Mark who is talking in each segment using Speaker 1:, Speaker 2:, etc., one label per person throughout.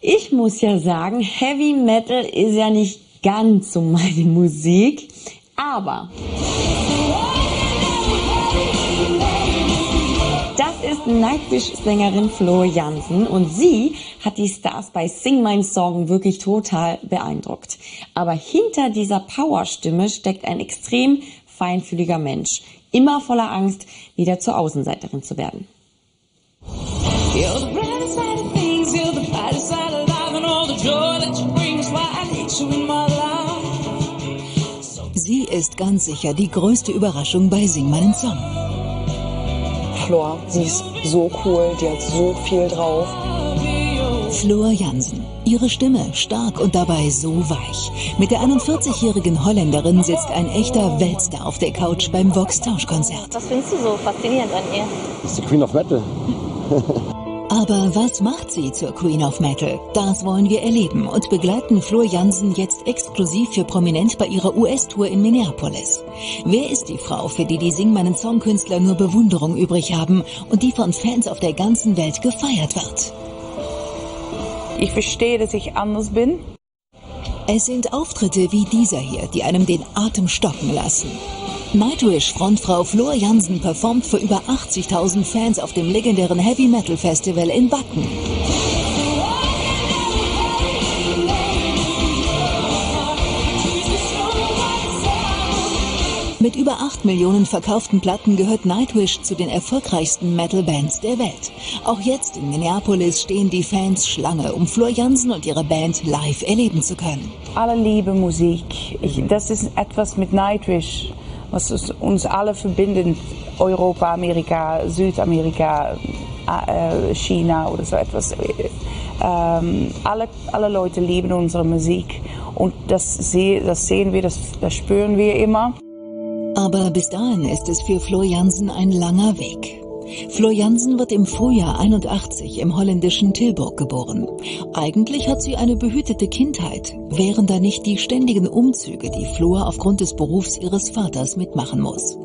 Speaker 1: Ich muss ja sagen, Heavy Metal ist ja nicht ganz so meine Musik, aber das ist Nightwish-Sängerin Floor Jansen und sie hat die Stars bei Sing Mein Song wirklich total beeindruckt. Aber hinter dieser Powerstimme steckt ein extrem feinfühliger Mensch, immer voller Angst, wieder zur Außenseiterin zu werden.
Speaker 2: Sie ist ganz sicher die größte Überraschung bei Sing meinen Song.
Speaker 3: Floor, sie ist so cool, die hat so viel drauf.
Speaker 2: Floor Jansen. Ihre Stimme stark und dabei so weich. Mit der 41-jährigen Holländerin sitzt ein echter Weltstar auf der Couch beim Vox-Tauschkonzert.
Speaker 4: Was findest du so faszinierend an ihr?
Speaker 5: Das ist die Queen of Metal.
Speaker 2: Aber was macht sie zur Queen of Metal? Das wollen wir erleben und begleiten Floor Jansen jetzt exklusiv für Prominent bei ihrer US-Tour in Minneapolis. Wer ist die Frau, für die Sing meinen Song-Künstler nur Bewunderung übrig haben und die von Fans auf der ganzen Welt gefeiert wird?
Speaker 6: Ich verstehe, dass ich anders bin.
Speaker 2: Es sind Auftritte wie dieser hier, die einem den Atem stocken lassen. Nightwish-Frontfrau Floor Jansen performt für über 80.000 Fans auf dem legendären Heavy Metal Festival in Wacken. Mit über 8 Millionen verkauften Platten gehört Nightwish zu den erfolgreichsten Metal-Bands der Welt. Auch jetzt in Minneapolis stehen die Fans Schlange, um Floor Jansen und ihre Band live erleben zu können.
Speaker 6: Alle liebe Musik. Das ist etwas mit Nightwish, was uns alle verbindet. Europa, Amerika, Südamerika, China oder so etwas. Alle Leute lieben unsere Musik und das sehen wir, das spüren wir immer.
Speaker 2: Aber bis dahin ist es für Floor Jansen ein langer Weg. Floor Jansen wird im Frühjahr 81 im holländischen Tilburg geboren. Eigentlich hat sie eine behütete Kindheit, wären da nicht die ständigen Umzüge, die Floor aufgrund des Berufs ihres Vaters mitmachen muss.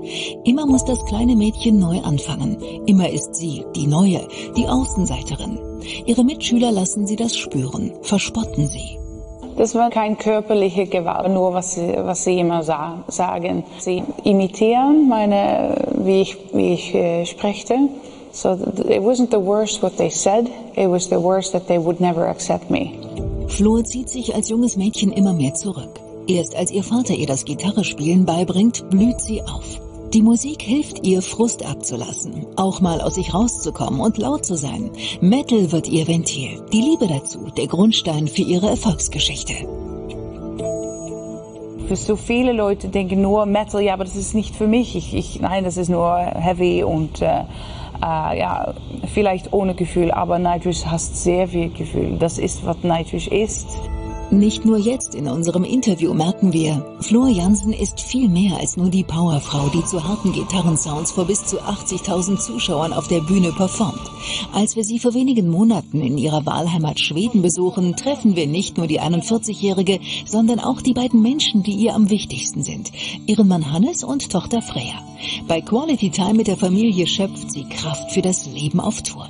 Speaker 2: Immer muss das kleine Mädchen neu anfangen. Immer ist sie die Neue, die Außenseiterin. Ihre Mitschüler lassen sie das spüren, verspotten sie.
Speaker 6: Das war keine körperliche Gewalt, nur was sie immer sagen. Sie imitieren wie ich spreche. So it wasn't the worst what they said, it was the worst that they would never accept me.
Speaker 2: Floor zieht sich als junges Mädchen immer mehr zurück. Erst als ihr Vater ihr das Gitarrespielen beibringt, blüht sie auf. Die Musik hilft ihr, Frust abzulassen, auch mal aus sich rauszukommen und laut zu sein. Metal wird ihr Ventil, die Liebe dazu, der Grundstein für ihre Erfolgsgeschichte.
Speaker 6: Für so viele Leute denken nur Metal, ja, aber das ist nicht für mich. Nein, das ist nur Heavy und ja, vielleicht ohne Gefühl, aber Nightwish hat sehr viel Gefühl. Das ist, was Nightwish ist.
Speaker 2: Nicht nur jetzt in unserem Interview merken wir, Floor Jansen ist viel mehr als nur die Powerfrau, die zu harten Gitarrensounds vor bis zu 80.000 Zuschauern auf der Bühne performt. Als wir sie vor wenigen Monaten in ihrer Wahlheimat Schweden besuchen, treffen wir nicht nur die 41-Jährige, sondern auch die beiden Menschen, die ihr am wichtigsten sind. Ihren Mann Hannes und Tochter Freya. Bei Quality Time mit der Familie schöpft sie Kraft für das Leben auf Tour.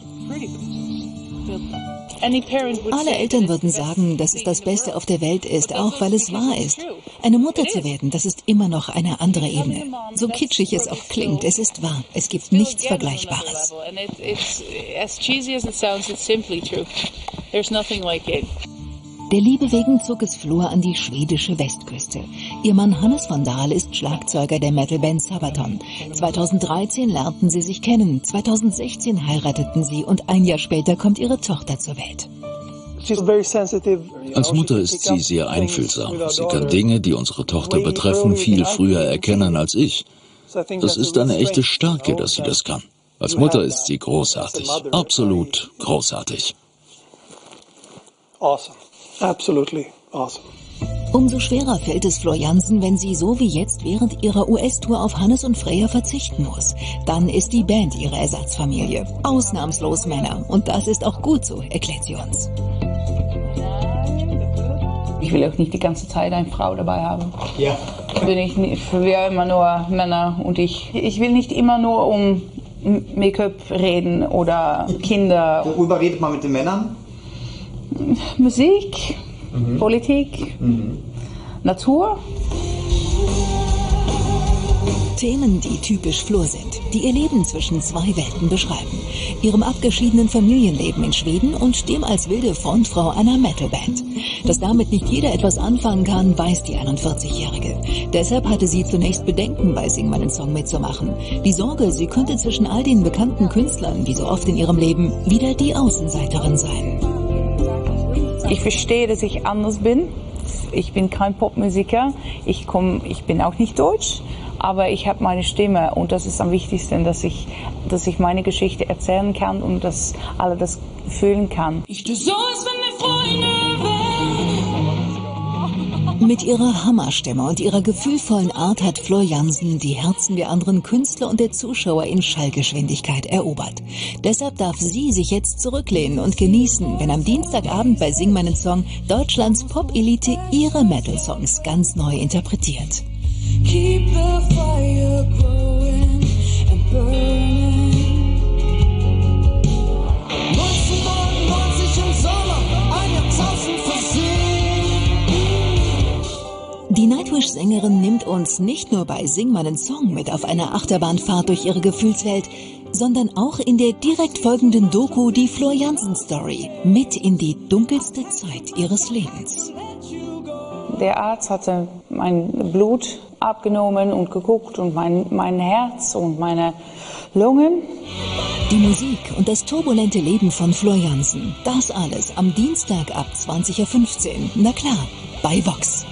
Speaker 2: Alle Eltern würden sagen, dass es das Beste auf der Welt ist, auch weil es wahr ist. Eine Mutter zu werden, das ist immer noch eine andere Ebene. So kitschig es auch klingt, es ist wahr. Es gibt nichts Vergleichbares. Der Liebe wegen zog es Floor an die schwedische Westküste. Ihr Mann Hannes von Dahl ist Schlagzeuger der Metalband Sabaton. 2013 lernten sie sich kennen, 2016 heirateten sie und ein Jahr später kommt ihre Tochter zur Welt.
Speaker 7: Als Mutter ist sie sehr einfühlsam. Sie kann Dinge, die unsere Tochter betreffen, viel früher erkennen als ich. Das ist eine echte Stärke, dass sie das kann. Als Mutter ist sie großartig, absolut großartig.
Speaker 8: Awesome. Absolutely awesome.
Speaker 2: Umso schwerer fällt es Floor Jansen, wenn sie so wie jetzt während ihrer US-Tour auf Hannes und Freya verzichten muss. Dann ist die Band ihre Ersatzfamilie. Ausnahmslos Männer. Und das ist auch gut so, erklärt sie uns.
Speaker 6: Ich will auch nicht die ganze Zeit eine Frau dabei haben. Ja. Wir immer nur Männer und ich. Ich will nicht immer nur um Make-up reden oder Kinder.
Speaker 5: Worüber redet man mit den Männern?
Speaker 6: Musik, Politik, Natur.
Speaker 2: Themen, die typisch Floor sind, die ihr Leben zwischen zwei Welten beschreiben. Ihrem abgeschiedenen Familienleben in Schweden und dem als wilde Frontfrau einer Metalband. Dass damit nicht jeder etwas anfangen kann, weiß die 41-Jährige. Deshalb hatte sie zunächst Bedenken, bei Sing meinen Song mitzumachen. Die Sorge, sie könnte zwischen all den bekannten Künstlern, wie so oft in ihrem Leben, wieder die Außenseiterin sein.
Speaker 6: Ich verstehe, dass ich anders bin. Ich bin kein Popmusiker. Ich bin auch nicht deutsch. Aber ich habe meine Stimme und das ist am wichtigsten, dass ich meine Geschichte erzählen kann und dass alle das fühlen kann.
Speaker 2: Mit ihrer Hammerstimme und ihrer gefühlvollen Art hat Floor Jansen die Herzen der anderen Künstler und der Zuschauer in Schallgeschwindigkeit erobert. Deshalb darf sie sich jetzt zurücklehnen und genießen, wenn am Dienstagabend bei Sing meinen Song Deutschlands Pop-Elite ihre Metal-Songs ganz neu interpretiert.
Speaker 5: Keep the fire growing and burning. 1999 im Sommer, ein Jahrtausend versehen.
Speaker 2: Die Nightwish-Sängerin nimmt uns nicht nur bei Sing meinen Song mit auf eine Achterbahnfahrt durch ihre Gefühlswelt, sondern auch in der direkt folgenden Doku Die Floor Jansen Story mit in die dunkelste Zeit ihres Lebens.
Speaker 6: Der Arzt hatte mein Blut abgenommen und geguckt und mein Herz und meine Lungen.
Speaker 2: Die Musik und das turbulente Leben von Floor Jansen, das alles am Dienstag ab 20:15 Uhr. Na klar, bei Vox.